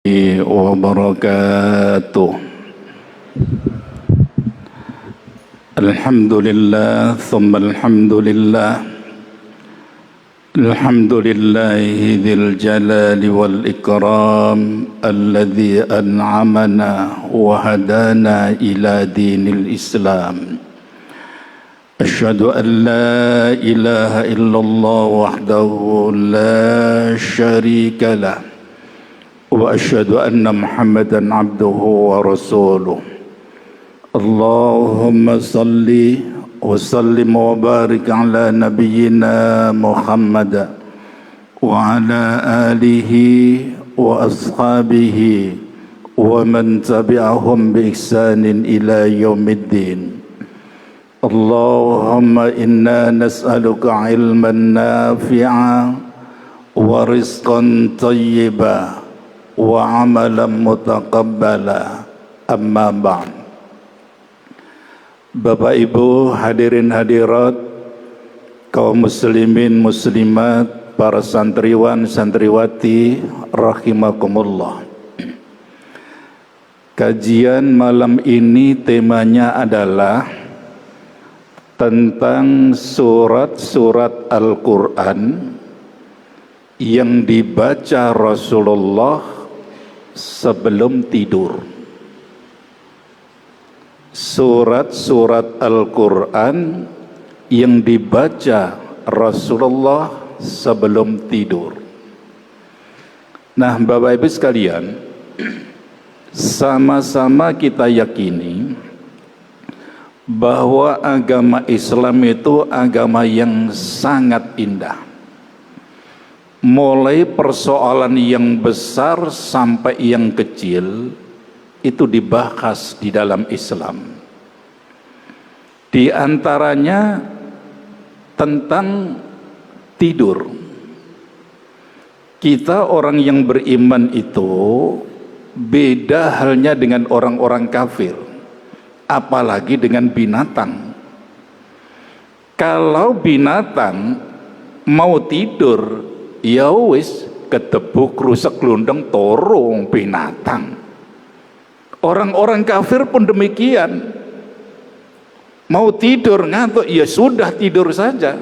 wabarakatuh. Alhamdulillah, thumma alhamdulillah. Alhamdulillahi dzil jalali wal ikram alladzi an'amana wa hadana ila dinil Islam. Asyhadu an la ilaha illallah wahdahu la syarika lah. Wa asyhadu anna Muhammadan abduhu wa rasuluh. Allahumma salli wa sallim wa barik ala nabiyyina Muhammad wa ala alihi wa ashabihi wa man tabi'ahum bi ihsanin ila yaumiddin. Allahumma inna nas'aluka ilman nafi'a wa rizqan tayyiba wa amalan mutaqabbala. Amma ba'd. Bapak Ibu hadirin hadirat, kaum muslimin muslimat, para santriwan santriwati rahimakumullah. Kajian malam ini temanya adalah tentang surat-surat Al-Quran yang dibaca Rasulullah sebelum tidur. Surat-surat Al-Quran yang dibaca Rasulullah sebelum tidur. Nah, Bapak Ibu sekalian, sama-sama kita yakini bahwa agama Islam itu agama yang sangat indah. Mulai persoalan yang besar sampai yang kecil itu dibahas di dalam Islam. Di antaranya tentang tidur. Kita orang yang beriman itu beda halnya dengan orang-orang kafir, apalagi dengan binatang. Kalau binatang mau tidur, ya wis ketebuk rusak glundeng torong binatang. Orang-orang kafir pun demikian. Mau tidur ngantuk, ya sudah tidur saja.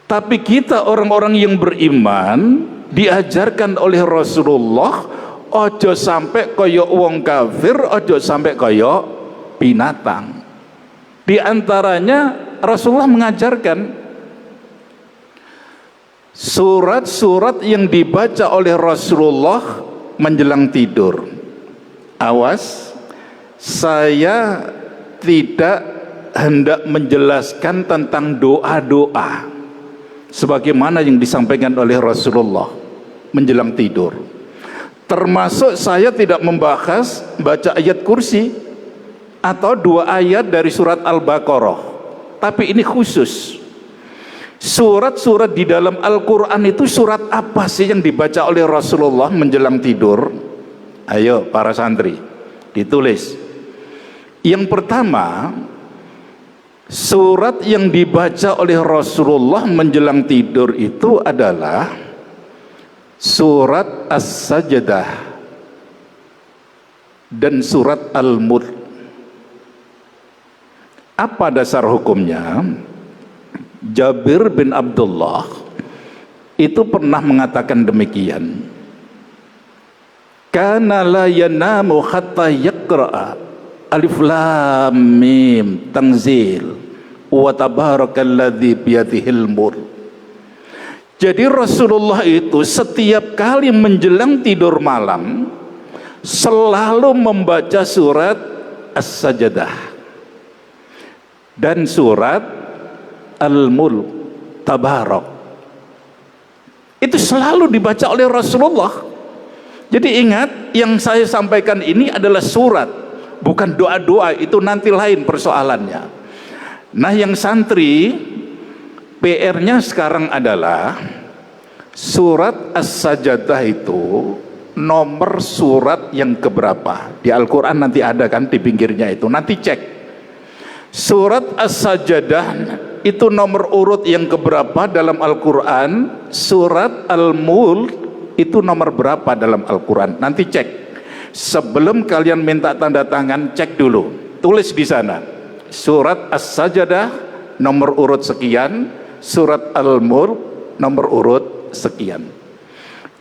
Tapi kita orang-orang yang beriman diajarkan oleh Rasulullah, ojo sampai koyok wong kafir, ojo sampai koyok binatang. Di antaranya Rasulullah mengajarkan surat-surat yang dibaca oleh Rasulullah menjelang tidur. Awas, saya tidak hendak menjelaskan tentang doa-doa sebagaimana yang disampaikan oleh Rasulullah menjelang tidur. Termasuk saya tidak membahas baca ayat kursi atau 2 ayat dari surat Al-Baqarah. Tapi ini khusus. Surat-surat di dalam Al-Quran itu surat apa sih yang dibaca oleh Rasulullah menjelang tidur? Ayo para santri, ditulis. Yang pertama, surat yang dibaca oleh Rasulullah menjelang tidur itu adalah surat As-Sajdah dan surat Al-Mulk. Apa dasar hukumnya? Jabir bin Abdullah itu pernah mengatakan demikian. Kana la yanamu hatta yaqra'a alif lam mim tanzil wa tabarakalladzi biyadihil mulk. Jadi Rasulullah itu setiap kali menjelang tidur malam selalu membaca surat As-Sajdah dan surat Al-Mulk, Tabarak. Itu selalu dibaca oleh Rasulullah. Jadi ingat, yang saya sampaikan ini adalah surat, bukan doa-doa. Itu nanti lain persoalannya. Nah, yang santri PR-nya sekarang adalah surat As-Sajdah itu nomor surat yang keberapa. Di Al-Quran nanti ada kan di pinggirnya itu, nanti cek. Surat As-Sajdah itu nomor urut yang keberapa dalam Al-Quran. Surat Al-Mulk itu nomor berapa dalam Al-Quran? Nanti cek. Sebelum kalian minta tanda tangan, cek dulu. Tulis di sana. Surat As-Sajdah nomor urut sekian, surat Al-Mulk nomor urut sekian.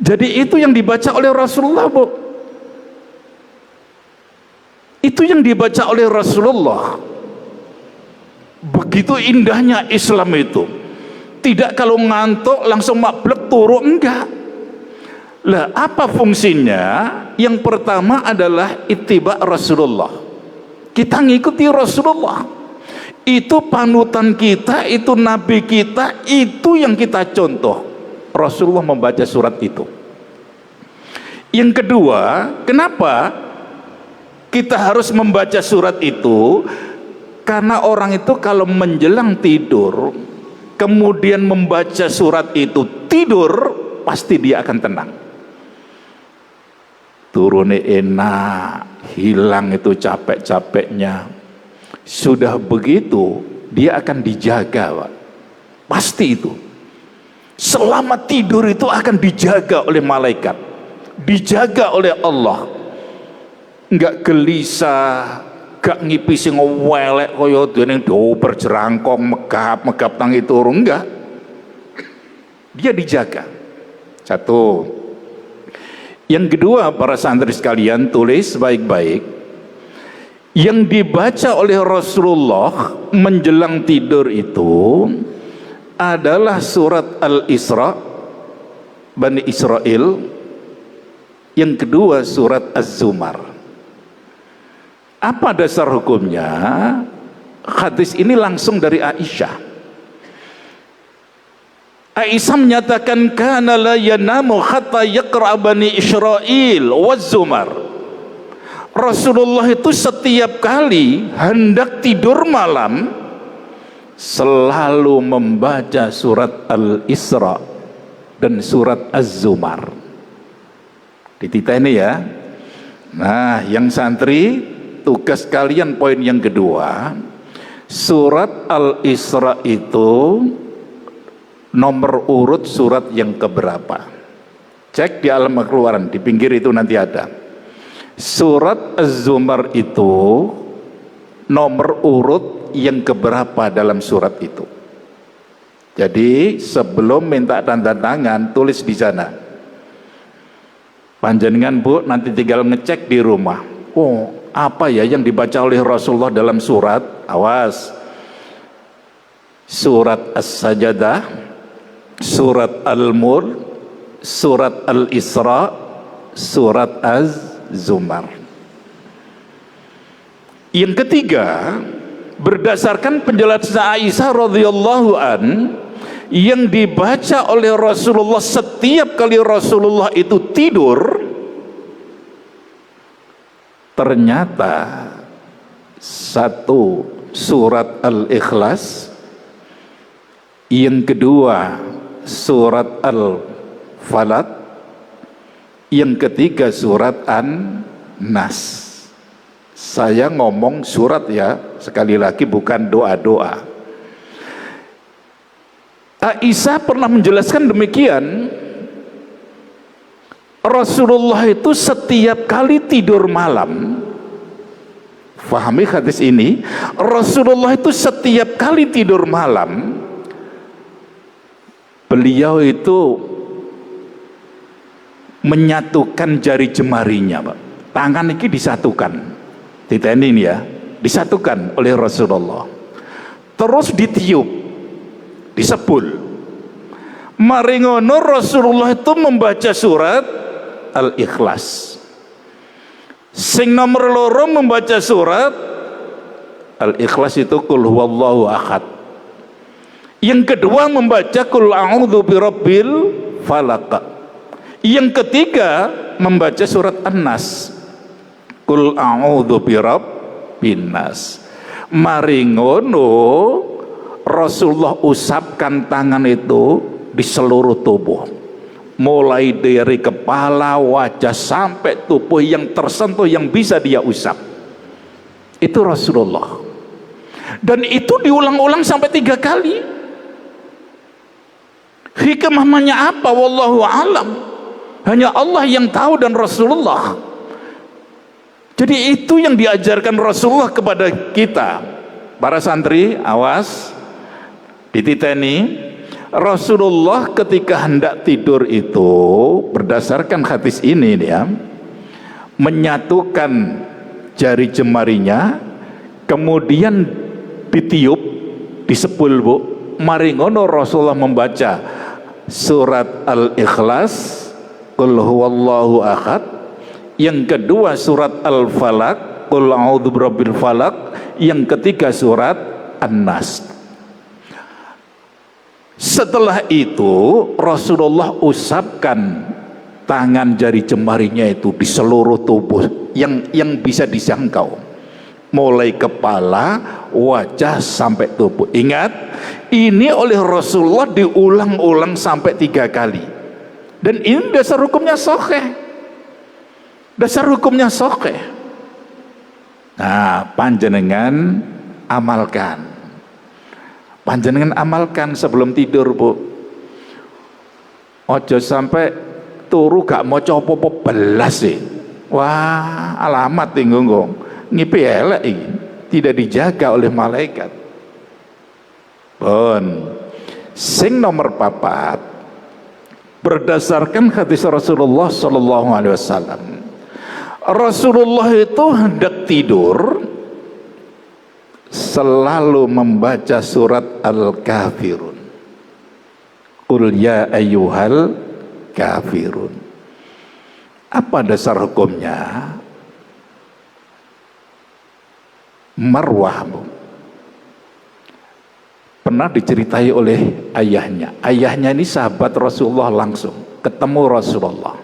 Jadi itu yang dibaca oleh Rasulullah, Bu. Itu yang dibaca oleh Rasulullah. Begitu indahnya Islam itu. Tidak kalau ngantuk langsung mablek turu, enggak. Lah, apa fungsinya? Yang pertama adalah ittiba Rasulullah. Kita ngikuti Rasulullah. Itu panutan kita, itu nabi kita, itu yang kita contoh. Rasulullah membaca surat itu. Yang kedua, kenapa kita harus membaca surat itu? Karena orang itu kalau menjelang tidur kemudian membaca surat itu, tidur pasti dia akan tenang. Turunnya enak, hilang itu capek-capeknya. Sudah begitu dia akan dijaga, Pak. Pasti itu. Selama tidur itu akan dijaga oleh malaikat, dijaga oleh Allah. Enggak gelisah, gak ngipisi ngewelek kaya dene dioper jerangkong megap tangi turu, enggak. Dia dijaga. Satu. Yang kedua, para santri sekalian, tulis baik-baik. Yang dibaca oleh Rasulullah menjelang tidur itu adalah surat Al-Isra, Bani Israel. Yang kedua surat Az-Zumar. Apa dasar hukumnya? Hadis ini langsung dari Aisyah. Aisyah menyatakan kana la yanamu hatta yaqra Bani Israil waz-Zumar. Rasulullah itu setiap kali hendak tidur malam selalu membaca surat Al-Isra dan surat Az-Zumar. Dititeni ya. Nah, yang santri, tugas kalian poin yang kedua, surat Al-Isra itu nomor urut surat yang keberapa? Cek di alam keluaran, di pinggir itu nanti ada. Surat Az-Zumar itu nomor urut yang keberapa dalam surat itu. Jadi sebelum minta tanda tangan, tulis di sana. Panjenengan, Bu, nanti tinggal ngecek di rumah. Oh, apa ya yang dibaca oleh Rasulullah dalam surat? Awas. Surat As-Sajdah, surat Al-Mulk, surat Al-Isra, surat Az-Zumar. Yang ketiga, berdasarkan penjelasan Aisyah radhiyallahu an, yang dibaca oleh Rasulullah setiap kali Rasulullah itu tidur, ternyata satu surat Al-Ikhlas, yang kedua surat Al-Falaq, yang ketiga surat An-Nas. Saya ngomong surat ya, sekali lagi bukan doa-doa. Aisyah pernah menjelaskan demikian. Rasulullah itu setiap kali tidur malam, fahami hadis ini, Rasulullah itu setiap kali tidur malam, beliau itu menyatukan jari jemarinya, Pak. Tangan ini disatukan, ditenin ya, disatukan oleh Rasulullah. Terus ditiup, disebul. Mari ngono Rasulullah itu membaca surat Al-Ikhlas. Sing nomor loro membaca surat Al-Ikhlas itu Qul huwallahu ahad. Yang kedua membaca Qul a'udzu birabbil falaq. Yang ketiga membaca surat An-Nas. Qul a'udzu birabbin nas. Mari ngono Rasulullah usapkan tangan itu di seluruh tubuh, mulai dari kepala, wajah sampai tubuh yang tersentuh yang bisa dia usap. Itu Rasulullah. Dan itu diulang-ulang sampai 3 kali. Hikmahnya apa? Wallahu alam. hanya Allah yang tahu dan Rasulullah. Jadi itu yang diajarkan Rasulullah kepada kita. Para santri, awas, dititeni. Rasulullah ketika hendak tidur itu, berdasarkan hadis ini dia menyatukan jari jemarinya, kemudian ditiup, disepul bu. Mari ngono Rasulullah membaca surat Al-Ikhlas, Qul huwallahu ahad. Yang kedua surat Al-Falaq, Qul a'udzu birabbil falaq. Yang ketiga surat An-Nas. Setelah itu Rasulullah usapkan tangan jari jemarinya itu di seluruh tubuh yang bisa dijangkau, mulai kepala, wajah sampai tubuh. Ingat, ini oleh Rasulullah diulang-ulang sampai 3 kali. Dan ini dasar hukumnya sahih. Dasar hukumnya sahih. Nah, panjenengan amalkan. Panjenengan amalkan sebelum tidur, Bu. Ojo sampai turu gak mau apa-apa belas sih. Wah, alamat tinggung ngipi elek iki, tidak dijaga oleh malaikat. Pun sing nomor 4, berdasarkan hadis Rasulullah sallallahu alaihi wasallam, Rasulullah itu hendak tidur selalu membaca surat Al-Kafirun. Qul ya ayyuhal kafirun. Apa dasar hukumnya? Marwah pernah diceritai oleh ayahnya. Ayahnya ini sahabat Rasulullah, langsung ketemu Rasulullah.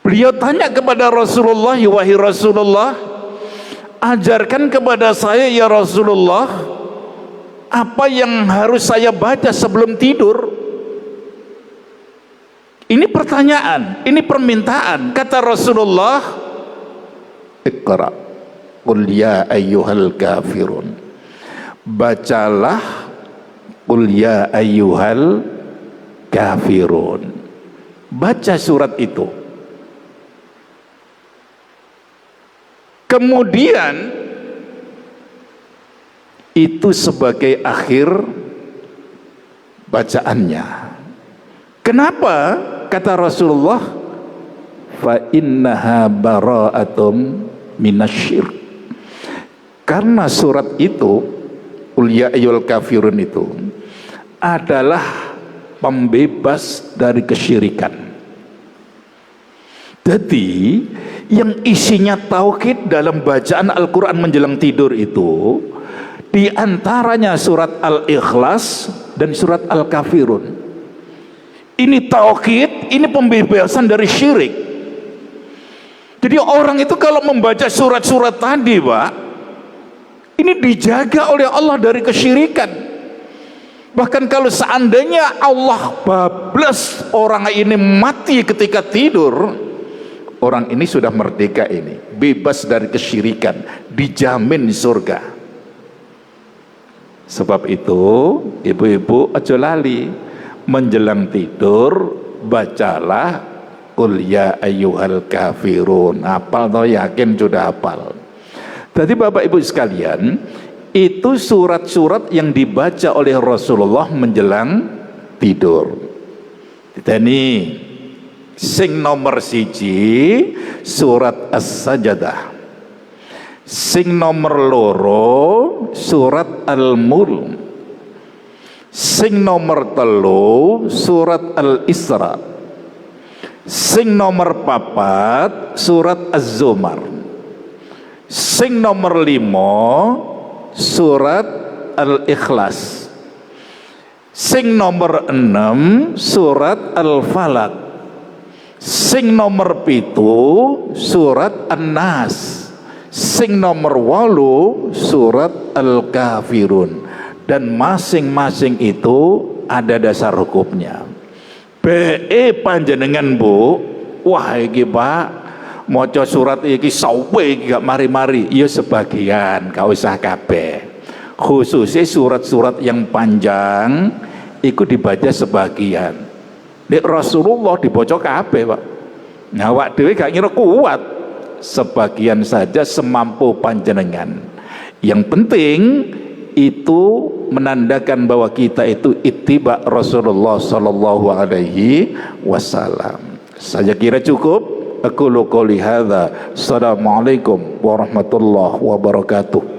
Beliau tanya kepada Rasulullah, wahai Rasulullah, ajarkan kepada saya ya Rasulullah, apa yang harus saya baca sebelum tidur? Ini pertanyaan, ini permintaan. Kata Rasulullah, Iqra, Qul ya ayyuhal kafirun. Bacalah Qul ya ayyuhal kafirun. Baca surat itu. Kemudian itu sebagai akhir bacaannya. Kenapa? Kata Rasulullah, fa innaha bara'atum minasyirk. Karena surat itu, Qul ya ayyuhal kafirun itu adalah pembebas dari kesyirikan. Jadi yang isinya tauhid dalam bacaan Al-Quran menjelang tidur itu diantaranya surat Al-Ikhlas dan surat Al-Kafirun. Ini tauhid, ini pembebasan dari syirik. Jadi orang itu kalau membaca surat-surat tadi, Pak, ini dijaga oleh Allah dari kesyirikan. Bahkan kalau seandainya Allah bablas orang ini mati ketika tidur, orang ini sudah merdeka, ini bebas dari kesyirikan, dijamin surga. Sebab itu ibu-ibu aja lali menjelang tidur bacalah Qul ya ayyuhal kafirun. Hafal atau yakin sudah hafal? Jadi Bapak Ibu sekalian, itu surat-surat yang dibaca oleh Rasulullah menjelang tidur. Ini sing nomor 1 surat As-Sajdah, sing nomor 2 surat Al-Mulk, sing nomor 3 surat Al-Isra, sing nomor 4 surat Az-Zumar, sing nomor 5 surat Al-Ikhlas, sing nomor 6 surat Al-Falaq, sing nomor 7 surat An-Nas, sing nomor 8 surat Al-Kafirun. Dan masing-masing itu ada dasar hukumnya. Be panjenengan Bu, wah iki Pak maca surat iki sawe iki gak mari-mari, ya sebagian, gak usah kabeh. Khususnya surat-surat yang panjang iku dibaca sebagian. Dek Rasulullah dibocok kabeh, Pak. Awak dhewe gak ngira kuat. Sebagian saja semampu panjenengan. Yang penting itu menandakan bahwa kita itu ittiba Rasulullah sallallahu alaihi wasallam. Saya kira cukup. Aku qouli hadza. Assalamualaikum warahmatullahi wabarakatuh.